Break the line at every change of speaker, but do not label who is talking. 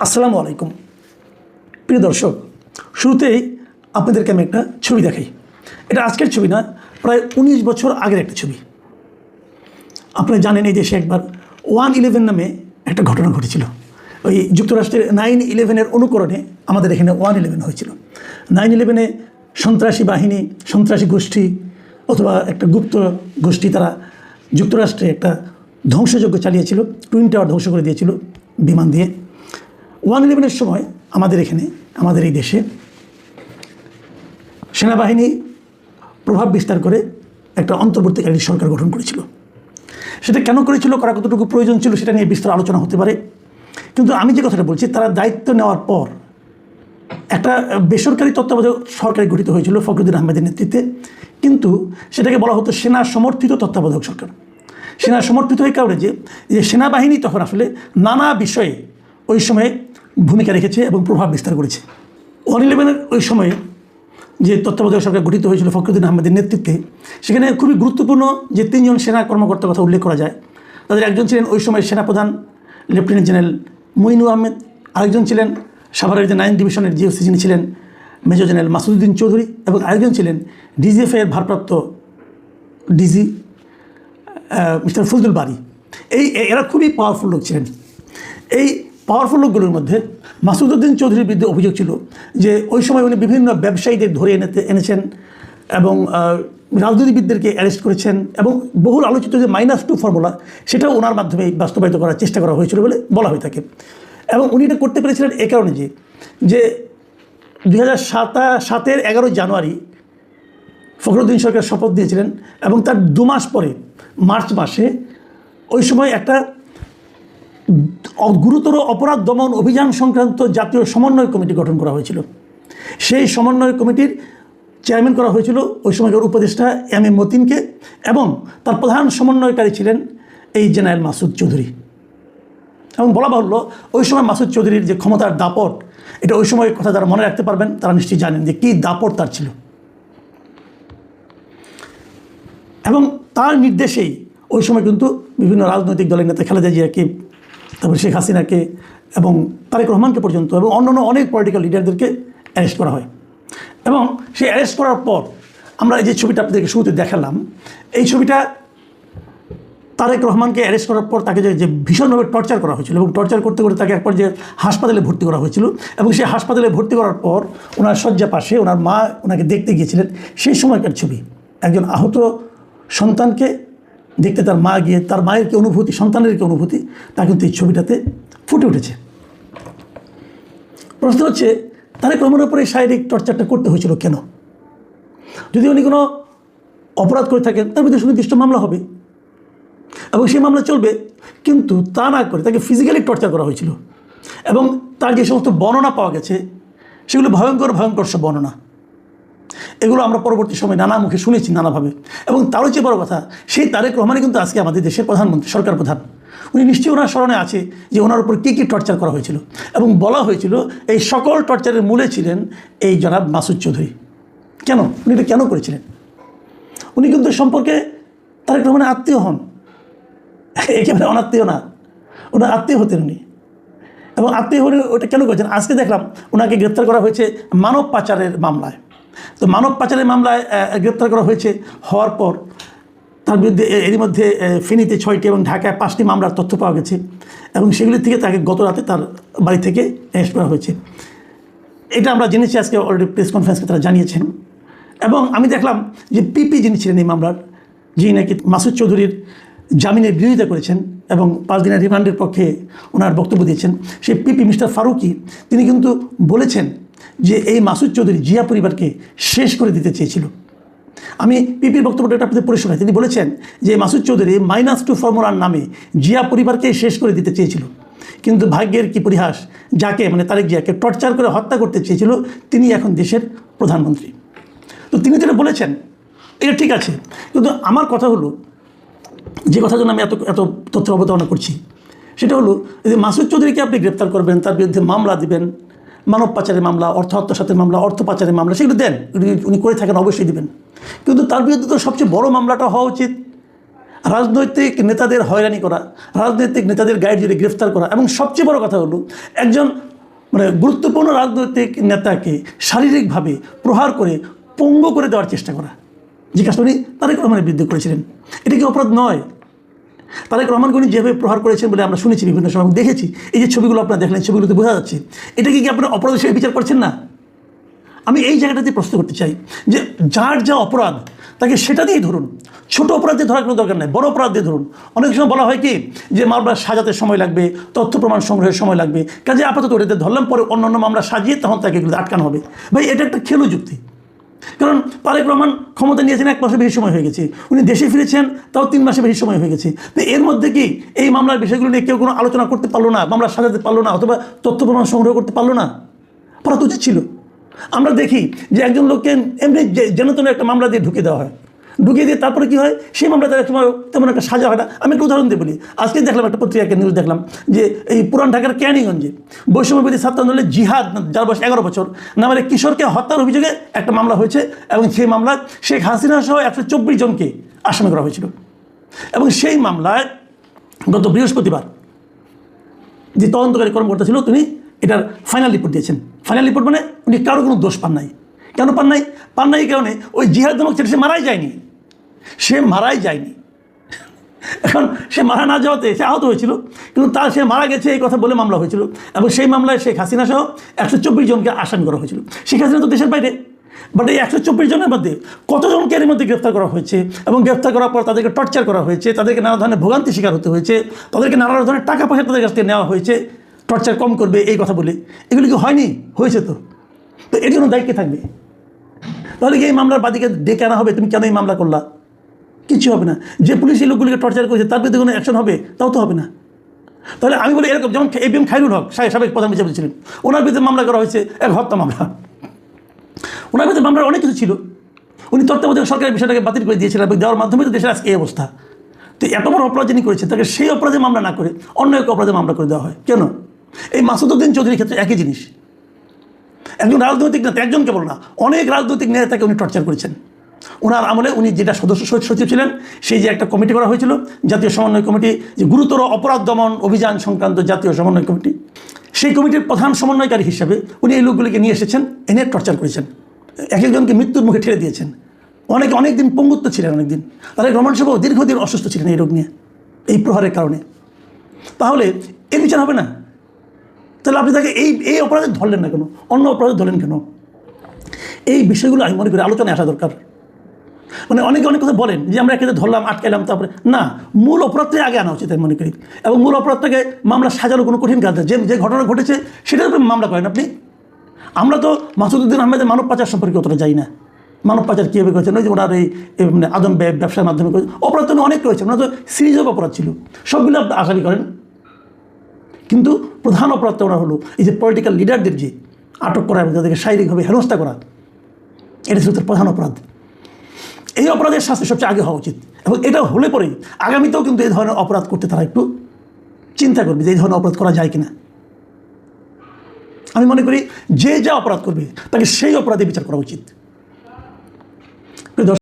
আসসালামু আলাইকুম প্রিয় দর্শক, শুরুতেই আপনাদেরকে আমি একটা ছবি দেখাই। এটা আজকের ছবি না, প্রায় 19 বছর আগের একটা ছবি। আপনারা জানেন এই দেশে একবার 1/11 নামে একটা ঘটনা ঘটেছিল। ওই যুক্তরাষ্ট্রের 9/11-এর অনুকরণে আমাদের এখানে 1/11 হয়েছিল। 9/11-এ সন্ত্রাসী বাহিনী, সন্ত্রাসী গোষ্ঠী অথবা একটা গুপ্ত গোষ্ঠী তারা যুক্তরাষ্ট্রে একটা ধ্বংসযজ্ঞ চালিয়েছিল, টুইন টাওয়ার ধ্বংস করে দিয়েছিল বিমান দিয়ে। 1/11-এর সময় আমাদের এখানে, আমাদের এই দেশে সেনাবাহিনী প্রভাব বিস্তার করে একটা অন্তর্বর্তীকালীন সরকার গঠন করেছিল। সেটা কেন করেছিল, করা কতটুকু প্রয়োজন ছিল, সেটা নিয়ে বিস্তার আলোচনা হতে পারে। কিন্তু আমি যে কথাটা বলছি, তারা দায়িত্ব নেওয়ার পর একটা বেসরকারি তত্ত্বাবধায়ক সরকার গঠিত হয়েছিল ফখরুদ্দিন আহমেদের নেতৃত্বে। কিন্তু সেটাকে বলা হতো সেনা সমর্থিত তত্ত্বাবধায়ক সরকার। সেনা সমর্থিত এই কারণে যে সেনাবাহিনী তখন আসলে নানা বিষয়ে ওই সময়ে ভূমিকা রেখেছে এবং প্রভাব বিস্তার করেছে। 1/11-এর ওই সময়ে যে তত্ত্বাবধায়ক সরকার গঠিত হয়েছিল ফখরুদ্দিন আহমেদের নেতৃত্বে, সেখানে খুবই গুরুত্বপূর্ণ যে 3 জন সেনা কর্মকর্তার কথা উল্লেখ করা যায়। তাদের একজন ছিলেন ওই সময় সেনাপ্রধান লেফটেন্যান্ট জেনারেল মঈনুর আহমেদ, আরেকজন ছিলেন সাভারের যে 9 ডিভিশনের জিওসি যিনি ছিলেন মেজর জেনারেল মাসুদুদ্দিন চৌধুরী, এবং আরেকজন ছিলেন ডিজিএফআইয়ের ভারপ্রাপ্ত ডিজি মিস্টার ফজলুল বারী। এরা খুবই পাওয়ারফুল লোক ছিলেন। এই পাওয়ারফুল লোকগুলোর মধ্যে মাসুদুদ্দিন চৌধুরীর বিরুদ্ধে অভিযোগ ছিল যে ওই সময় উনি বিভিন্ন ব্যবসায়ীদের ধরে এনেছেন এবং রাজনীতিবিদদেরকে অ্যারেস্ট করেছেন, এবং বহুল আলোচিত যে -2 ফর্মুলা, সেটাও ওনার মাধ্যমে বাস্তবায়িত করার চেষ্টা করা হয়েছিল বলে বলা হয়ে থাকে। এবং উনি এটা করতে পেরেছিলেন এ কারণে যে 2007-এর 11 জানুয়ারি ফখরুদ্দিন সরকার শপথ দিয়েছিলেন, এবং তার 2 মাস পরে মার্চ মাসে ওই সময় একটা গুরুতর অপরাধ দমন অভিযান সংক্রান্ত জাতীয় সমন্বয় কমিটি গঠন করা হয়েছিল। সেই সমন্বয় কমিটির চেয়ারম্যান করা হয়েছিল ওই সময়কার উপদেষ্টা এম এ মতিনকে, এবং তার প্রধান সমন্বয়কারী ছিলেন এই জেনারেল মাসুদ চৌধুরী। এবং বলা বাহুল্য, ওই সময় মাসুদ চৌধুরীর যে ক্ষমতার দাপট, এটা ওই সময়ের কথা যারা মনে রাখতে পারবেন তারা নিশ্চয়ই জানেন যে কী দাপট তার ছিল। এবং তার নির্দেশেই ওই সময় কিন্তু বিভিন্ন রাজনৈতিক দলের নেতা খালেদা জিয়াকে, তারপর শেখ হাসিনাকে এবং তারেক রহমানকে পর্যন্ত, এবং অন্যান্য অনেক পলিটিক্যাল লিডারদেরকে অ্যারেস্ট করা হয়। এবং সেই অ্যারেস্ট করার পর আমরা এই যে ছবিটা আপনাদেরকে শুরুতে দেখালাম, এই ছবিটা তারেক রহমানকে অ্যারেস্ট করার পর তাকে যে ভীষণভাবে টর্চার করা হয়েছিল, এবং টর্চার করতে করতে তাকে এক পর্যায়ে হাসপাতালে ভর্তি করা হয়েছিল। এবং সেই হাসপাতালে ভর্তি করার পর ওনার শয্যা পাশে ওনার মা ওনাকে দেখতে গিয়েছিলেন। সেই সময়কার ছবি, একজন আহত সন্তানকে দেখতে তার মা গিয়ে, তার মায়ের কি অনুভূতি, সন্তানের কি অনুভূতি, তা কিন্তু এই ছবিটাতে ফুটে উঠেছে। প্রশ্ন হচ্ছে, তারেক রহমানের উপরে শারীরিক টর্চারটা করতে হয়েছিল কেন? যদি উনি কোনো অপরাধ করে থাকেন, তার বিরুদ্ধে সুনির্দিষ্ট মামলা হবে এবং সেই মামলা চলবে। কিন্তু তা না করে তাকে ফিজিক্যালি টর্চার করা হয়েছিল, এবং তার যে সমস্ত বর্ণনা পাওয়া গেছে সেগুলো ভয়ঙ্কর ভয়ঙ্কর সব বর্ণনা। এগুলো আমরা পরবর্তী সময় নানা মুখে শুনেছি নানাভাবে। এবং তারও চেয়ে বড় কথা, সেই তারেক রহমানই কিন্তু আজকে আমাদের দেশের প্রধানমন্ত্রী, সরকার প্রধান। উনি নিশ্চয়ই ওনার স্মরণে আছে যে ওনার উপর কী কী টর্চার করা হয়েছিল, এবং বলা হয়েছিল এই সকল টর্চারের মূলে ছিলেন এই জনাব মাসুদ চৌধুরী। কেন উনি এটা কেন করেছিলেন? উনি কিন্তু সম্পর্কে তারেক রহমানের আত্মীয় হন, একেবারে অনাত্মীয় না, ওনার আত্মীয় হতেন উনি। এবং আত্মীয় হলে ওটা কেন করেছেন? আজকে দেখলাম ওনাকে গ্রেপ্তার করা হয়েছে মানব পাচারের মামলায়। তো মানব পাচারের মামলায় গ্রেপ্তার করা হয়েছে, হওয়ার পর তার বিরুদ্ধে এরই মধ্যে ফেনীতে 6টি এবং ঢাকায় 5টি মামলার তথ্য পাওয়া গেছে, এবং সেগুলির থেকে তাকে গত রাতে তার বাড়ি থেকে অ্যারেস্ট করা হয়েছে। এটা আমরা জেনেছি, আজকে অলরেডি প্রেস কনফারেন্সকে তারা জানিয়েছেন। এবং আমি দেখলাম যে পিপি যিনি ছিলেন এই মামলার, যিনি নাকি মাসুদ চৌধুরীর জামিনের বিরোধিতা করেছেন এবং 5 দিনের রিমান্ডের পক্ষে ওনার বক্তব্য দিয়েছেন, সেই পিপি মিস্টার ফারুকি, তিনি কিন্তু বলেছেন যে এই মাসুদ চৌধুরী জিয়া পরিবারকে শেষ করে দিতে চেয়েছিল। আমি পিপির বক্তব্যটা আপনাদের পড়ে শোনাই। তিনি বলেছেন যে মাসুদ চৌধুরী -2 ফর্মুলার নামে জিয়া পরিবারকে শেষ করে দিতে চেয়েছিল, কিন্তু ভাগ্যের কি পরিহাস, যাকে মানে তারেক জিয়াকে টর্চার করে হত্যা করতে চেয়েছিল, তিনি এখন দেশের প্রধানমন্ত্রী। তো তিনি যেটা বলেছেন এটা ঠিক আছে, কিন্তু আমার কথা হলো, যে কথার জন্য আমি এত তথ্য অবতারণা করছি, সেটা হলো যে মাসুদ চৌধুরীকে আপনি গ্রেপ্তার করবেন, তার বিরুদ্ধে মামলা দিবেন, মানব পাচারের মামলা, অর্থ আত্মসাতের মামলা, অর্থ পাচারের মামলা, সেগুলো দেন, উনি করে থাকেন, অবশ্যই দিবেন। কিন্তু তার বিরুদ্ধে তো সবচেয়ে বড় মামলাটা হওয়া উচিত রাজনৈতিক নেতাদের হয়রানি করা, রাজনৈতিক নেতাদের গাইড জুড়ে গ্রেফতার করা, এবং সবচেয়ে বড় কথা হলো একজন মানে গুরুত্বপূর্ণ রাজনৈতিক নেতাকে শারীরিকভাবে প্রহার করে পঙ্গু করে দেওয়ার চেষ্টা করা, যে কাজটা উনি তারেক রহমানের বিরুদ্ধে করেছিলেন। এটা কি অপরাধ নয়? তারেক রহমানকে উনি যেভাবে প্রহার করেছেন বলে আমরা শুনেছি, বিভিন্ন সময় দেখেছি। এই যে ছবিগুলো আপনারা দেখলেন, ছবিগুলোতে বোঝা যাচ্ছে। এটা কি আপনারা অপরাধ হিসেবে বিচার করছেন না? আমি এই জায়গাটাতে প্রশ্ন করতে চাই যে যার যা অপরাধ তাকে সেটা দিয়েই ধরুন, ছোট অপরাধ দিয়ে ধরার কোনো দরকার নেই, বড় অপরাধ দিয়ে ধরুন। অনেক সময় বলা হয় কি যে মামলা সাজাতে সময় লাগবে, তথ্য প্রমাণ সংগ্রহের সময় লাগবে, কাজে আপাতত ওটাতে ধরলাম, পরে অন্য মামলা সাজিয়ে তখন তাকে এগুলো আটকানো হবে। ভাই, এটা একটা খেলো যুক্তি। কারণ তারেক রহমান ক্ষমতা নিয়েছেন 1 মাসের বেশি সময় হয়ে গেছে, উনি দেশে ফিরেছেন তাও 3 মাসের বেশি সময় হয়ে গেছে। তো এর মধ্যে কি এই মামলার বিষয়গুলো নিয়ে কেউ কোনো আলোচনা করতে পারলো না, মামলা সাজাতে পারলো না, অথবা তথ্য প্রমাণ সংগ্রহ করতে পারলো না? পারা তো উচিত ছিল। আমরা দেখি যে একজন লোককে এমনি যেন তেন একটা মামলা দিয়ে ঢুকিয়ে দেওয়া হয়, ঢুকিয়ে দিয়ে তারপরে কী হয়, সেই মামলাতে এক সময় তেমন একটা সাজা হয় না। আমি একটা উদাহরণ দিয়ে বলি। আজকে দেখলাম একটা পত্রিকাকে নিউজ দেখলাম যে এই পুরান ঢাকার ক্যানিগঞ্জে বৈষম্যবিরোধী ছাত্র আন্দোলনের জিহাদ, যার বয়স 11 বছর, নামের এক কিশোরকে হত্যার অভিযোগে একটা মামলা হয়েছে, এবং সেই মামলায় শেখ হাসিনা সহ 124 জনকে আসামি করা হয়েছিল। এবং সেই মামলায় গত বৃহস্পতিবার যে তদন্তকারী কর্মকর্তা ছিল, তিনি এটার ফাইনাল রিপোর্ট দিয়েছেন। ফাইনাল রিপোর্ট মানে উনি কারো কোনো দোষ পান নাই। কেন পান নাই? পান নাই এই কারণে, ওই জিহাদ নামক ছেলে সে মারাই যায়নি। এখন সে মারা না যাওয়াতে সে আহত হয়েছিল, কিন্তু সে মারা গেছে এই কথা বলে মামলা হয়েছিল। এবং সেই মামলায় শেখ হাসিনা সহ 124 জনকে আসামি করা হয়েছিল। শেখ হাসিনা তো দেশের বাইরে, বাট এই 124 জনের মধ্যে কতজনকে এর মধ্যে গ্রেফতার করা হয়েছে, এবং গ্রেফতার করার পর তাদেরকে টর্চার করা হয়েছে, তাদেরকে নানা ধরনের ভোগান্তি শিকার হতে হয়েছে, তাদেরকে নানা ধরনের টাকা পয়সা তাদের কাছ থেকে নেওয়া হয়েছে টর্চার কম করবে এই কথা বলে। এগুলি কি হয়নি? হয়েছে। তো এর জন্য দায়িত্বে থাকবে। তাহলে কি এই মামলার বাদীকে ডেকে আনা হবে, তুমি কেন এই মামলা করলা? কিছু হবে না। যে পুলিশ এই লোকগুলিকে টর্চার করেছে তার বিরুদ্ধে কোনো অ্যাকশন হবে? তাও তো হবে না। তাহলে আমি বলি এরকম, যেমন APM খায়রুল হক সাবেক প্রধান বিচারপতি ছিলেন, ওনার বিরুদ্ধে মামলা করা হয়েছে এক হত্যা মামলা। ওনার বিরুদ্ধে মামলার অনেক কিছু ছিল, উনি তত্ত্বাবধায়ক সরকারের বিষয়টাকে বাতিল করে দিয়েছিলেন, এবং দেওয়ার মাধ্যমে তো দেশের আজকে এই অবস্থা। তো এত বড় অপরাধ যিনি করেছেন তাকে সেই অপরাধে মামলা না করে অন্য এক অপরাধে মামলা করে দেওয়া হয় কেন? এই মাসুদউদ্দিন চৌধুরীর ক্ষেত্রে একই জিনিস। একজন রাজনৈতিক নেতা, একজন কেবল না, অনেক রাজনৈতিক নেতাকে উনি টর্চার করেছেন। ওনার আমলে উনি যেটা সদস্য সচিব ছিলেন, সেই যে একটা কমিটি করা হয়েছিল, জাতীয় সমন্বয় কমিটি, যে গুরুতর অপরাধ দমন অভিযান সংক্রান্ত জাতীয় সমন্বয় কমিটি, সেই কমিটির প্রধান সমন্বয়কারী হিসাবে উনি এই লোকগুলিকে নিয়ে এসেছেন, এনে টর্চার করেছেন, এক একজনকে মৃত্যুর মুখে ঠেলে দিয়েছেন। অনেক দিন পঙ্গুত্ব ছিলেন, অনেকদিন। তাহলে রহমান সাহেব দীর্ঘদিন অসুস্থ ছিলেন এই রোগ নিয়ে, এই প্রহারের কারণে। তাহলে এর বিচার হবে না? তাহলে আপনি তাকে এই অপরাধে ধরলেন না কেন? অন্য অপরাধে ধরলেন কেন? এই বিষয়গুলো আমি মনে করি আলোচনায় আসা দরকার। মানে অনেকে অনেক কথা বলেন যে আমরা একে ধরলাম, আটকাইলাম, তারপরে না, মূল অপরাধটাই আগে আনা উচিত আমি মনে করি। এবং মূল অপরাধটাকে মামলা সাজানো কোনো কঠিন কাজ না। যে ঘটনা ঘটেছে সেটার উপরে মামলা করেন আপনি। আমরা তো মাসুদউদ্দিন আহমেদের মানব পাচার সম্পর্কে অতটা যাই না। মানব পাচার কীভাবে করেছেন, ওই যে ওনার এই মানে আদম ব্যবসার মাধ্যমে করেছে, অপরাধ তো অনেক রয়েছে, ওনার তো সিরিজ অফ অপরাধ ছিল, সবগুলো আপনি আসামি করেন। কিন্তু প্রধান অপরাধটা ওনার হলো এই যে পলিটিক্যাল লিডারদের যে আটক করা এবং তাদেরকে শারীরিকভাবে হেনস্থা করা, এটা ছিল তার প্রধান অপরাধ। এই অপরাধের শাস্তি সবচেয়ে আগে হওয়া উচিত। এবং এটা হলে পরেই আগামীতেও কিন্তু এই ধরনের অপরাধ করতে তারা একটু চিন্তা করবে যে এই ধরনের অপরাধ করা যায় কিনা। আমি মনে করি যে যা অপরাধ করবে তাকে সেই অপরাধে বিচার করা উচিত।